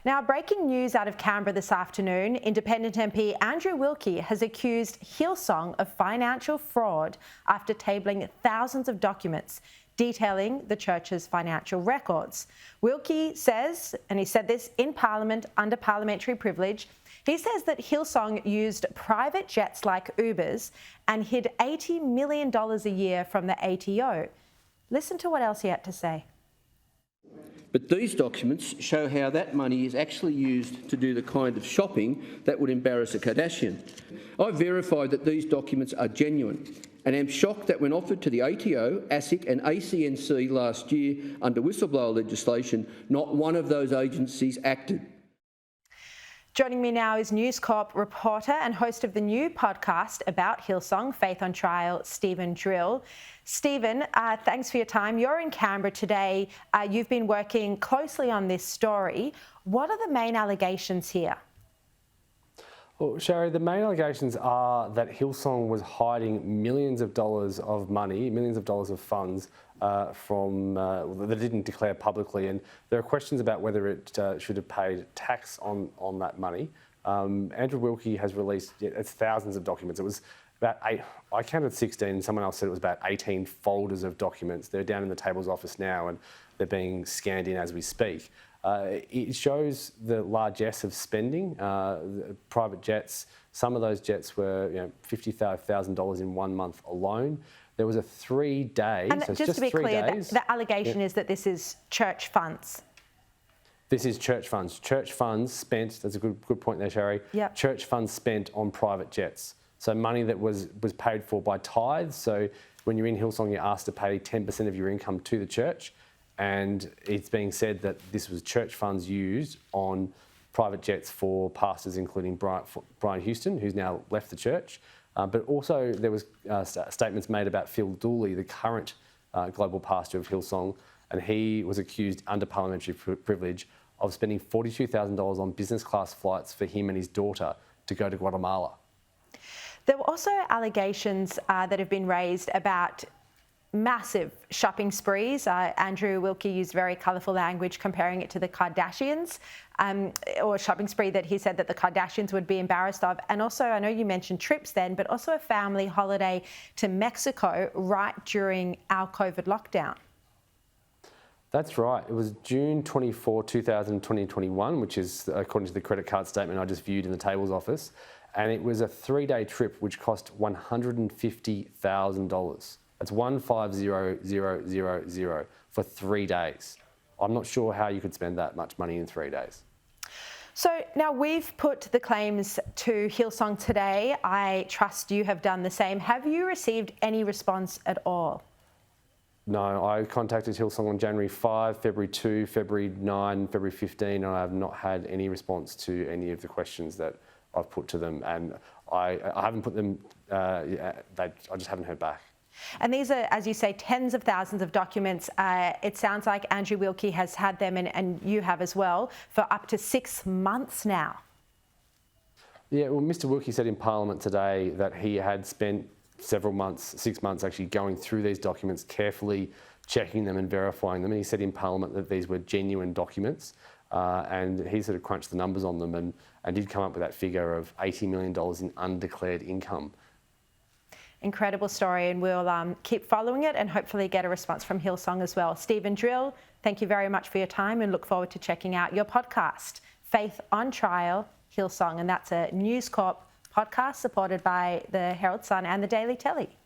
Now, breaking news out of Canberra this afternoon, Independent MP Andrew Wilkie has accused Hillsong of financial fraud after tabling thousands of documents detailing the church's financial records. Wilkie says, and he said this in Parliament under parliamentary privilege, he says that Hillsong used private jets like Ubers and hid $80 million a year from the ATO. Listen to what else he had to say. But these documents show how that money is actually used to do the kind of shopping that would embarrass a Kardashian. I've verified that these documents are genuine and am shocked that when offered to the ATO, ASIC and ACNC last year under whistleblower legislation, not one of those agencies acted. Joining me now is News Corp reporter and host of the new podcast about Hillsong, Faith on Trial, Stephen Drill. Stephen, thanks for your time. You're in Canberra today. You've been working closely on this story. What are the main allegations here? Well, Sharri, the main allegations are that Hillsong was hiding millions of dollars of money, millions of dollars of funds that it didn't declare publicly, and there are questions about whether it should have paid tax on that money. Andrew Wilkie has released it's thousands of documents. It was about I counted 16, someone else said it was about 18 folders of documents. They're down in the table's office now and they're being scanned in as we speak. It shows the largesse of spending, private jets. Some of those jets were $50,000 in 1 month alone. There was a 3 day. And so just to be clear, the allegation is that this is church funds. This is church funds. Church funds spent, that's a good point there, Sharri. Yep. Church funds spent on private jets. So money that was paid for by tithes. So when you're in Hillsong, you're asked to pay 10% of your income to the church. And it's being said that this was church funds used on private jets for pastors, including Brian Houston, who's now left the church. But also there was statements made about Phil Dooley, the current global pastor of Hillsong, and he was accused under parliamentary privilege of spending $42,000 on business class flights for him and his daughter to go to Guatemala. There were also allegations that have been raised about massive shopping sprees. Andrew Wilkie used very colourful language comparing it to the Kardashians, or a shopping spree that he said that the Kardashians would be embarrassed of. And also, I know you mentioned trips then, but also a family holiday to Mexico right during our COVID lockdown. That's right. It was June 24, 2021, which is according to the credit card statement I just viewed in the table's office. And it was a 3-day trip which cost $150,000. That's 150,000 for 3 days. I'm not sure how you could spend that much money in 3 days. So now we've put the claims to Hillsong today. I trust you have done the same. Have you received any response at all? No, I contacted Hillsong on January 5, February 2, February 9, February 15, and I have not had any response to any of the questions that I've put to them. And I haven't put them, I just haven't heard back. And these are, as you say, tens of thousands of documents. It sounds like Andrew Wilkie has had them, and you have as well, for up to 6 months now. Yeah, well, Mr Wilkie said in Parliament today that he had spent several months, 6 months actually, going through these documents, carefully checking them and verifying them. And he said in Parliament that these were genuine documents. And he sort of crunched the numbers on them and did come up with that figure of $80 million in undeclared income. Incredible story, and we'll keep following it and hopefully get a response from Hillsong as well. Stephen Drill, thank you very much for your time and look forward to checking out your podcast, Faith on Trial, Hillsong, and that's a News Corp podcast supported by the Herald Sun and the Daily Telly.